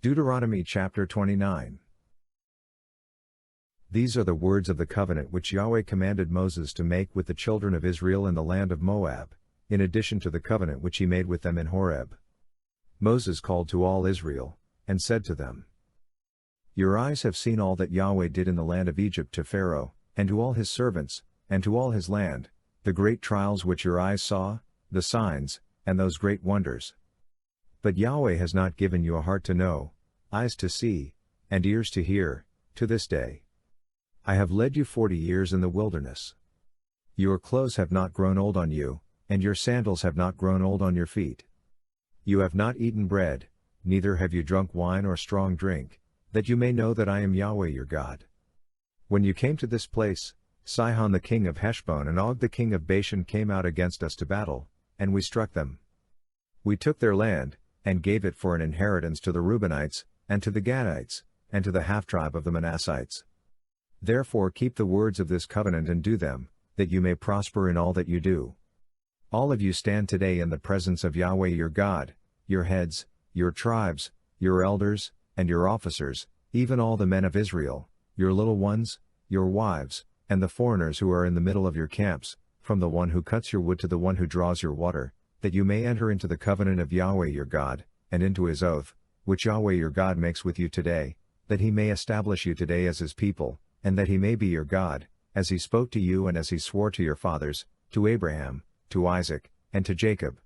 Deuteronomy chapter 29. These are the words of the covenant which Yahweh commanded Moses to make with the children of Israel in the land of Moab, in addition to the covenant which he made with them in Horeb. Moses called to all Israel, and said to them, Your eyes have seen all that Yahweh did in the land of Egypt to Pharaoh, and to all his servants, and to all his land, the great trials which your eyes saw, the signs, and those great wonders. But Yahweh has not given you a heart to know, eyes to see, and ears to hear, to this day. I have led you 40 years in the wilderness. Your clothes have not grown old on you, and your sandals have not grown old on your feet. You have not eaten bread, neither have you drunk wine or strong drink, that you may know that I am Yahweh your God. When you came to this place, Sihon the king of Heshbon and Og the king of Bashan came out against us to battle, and we struck them. We took their land, and gave it for an inheritance to the Reubenites, and to the Gadites, and to the half-tribe of the Manassites. Therefore keep the words of this covenant and do them, that you may prosper in all that you do. All of you stand today in the presence of Yahweh your God, your heads, your tribes, your elders, and your officers, even all the men of Israel, your little ones, your wives, and the foreigners who are in the middle of your camps, from the one who cuts your wood to the one who draws your water, that you may enter into the covenant of Yahweh your God, and into his oath, which Yahweh your God makes with you today, that he may establish you today as his people, and that he may be your God, as he spoke to you and as he swore to your fathers, to Abraham, to Isaac, and to Jacob.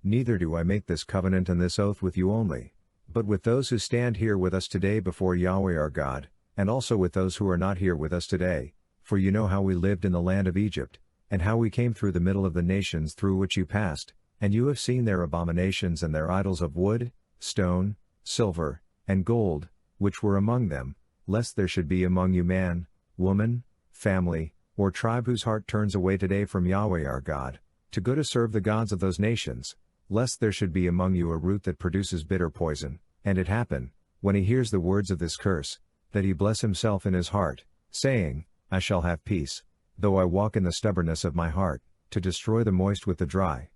Neither do I make this covenant and this oath with you only, but with those who stand here with us today before Yahweh our God, and also with those who are not here with us today, for you know how we lived in the land of Egypt, and how we came through the middle of the nations through which you passed, and you have seen their abominations and their idols of wood, stone, silver, and gold, which were among them, lest there should be among you man, woman, family, or tribe whose heart turns away today from Yahweh our God, to go to serve the gods of those nations, lest there should be among you a root that produces bitter poison, and it happen, when he hears the words of this curse, that he bless himself in his heart, saying, I shall have peace, though I walk in the stubbornness of my heart, to destroy the moist with the dry.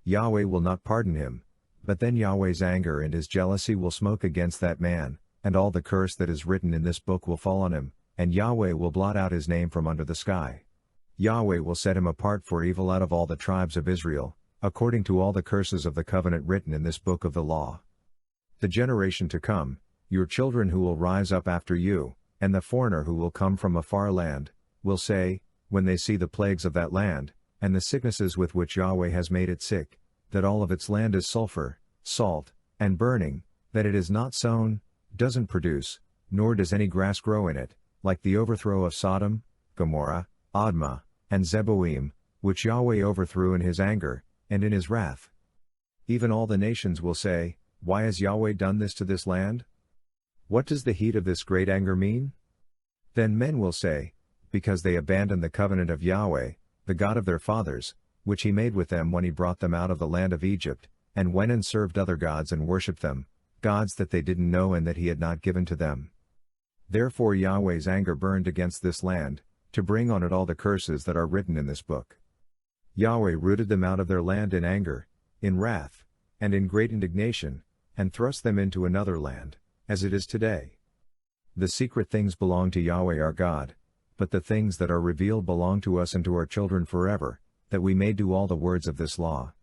Yahweh will not pardon him, but then Yahweh's anger and his jealousy will smoke against that man, and all the curse that is written in this book will fall on him, and Yahweh will blot out his name from under the sky. Yahweh will set him apart for evil out of all the tribes of Israel, according to all the curses of the covenant written in this book of the law. The generation to come, your children who will rise up after you, and the foreigner who will come from a far land, will say, when they see the plagues of that land, and the sicknesses with which Yahweh has made it sick, that all of its land is sulfur, salt, and burning, that it is not sown, doesn't produce, nor does any grass grow in it, like the overthrow of Sodom, Gomorrah, Admah, and Zeboim, which Yahweh overthrew in his anger, and in his wrath. Even all the nations will say, Why has Yahweh done this to this land? What does the heat of this great anger mean? Then men will say, Because they abandoned the covenant of Yahweh, the God of their fathers, which he made with them when he brought them out of the land of Egypt, and went and served other gods and worshipped them, gods that they didn't know and that he had not given to them. Therefore Yahweh's anger burned against this land, to bring on it all the curses that are written in this book. Yahweh rooted them out of their land in anger, in wrath, and in great indignation, and thrust them into another land, as it is today. The secret things belong to Yahweh our God, but the things that are revealed belong to us and to our children forever, that we may do all the words of this law.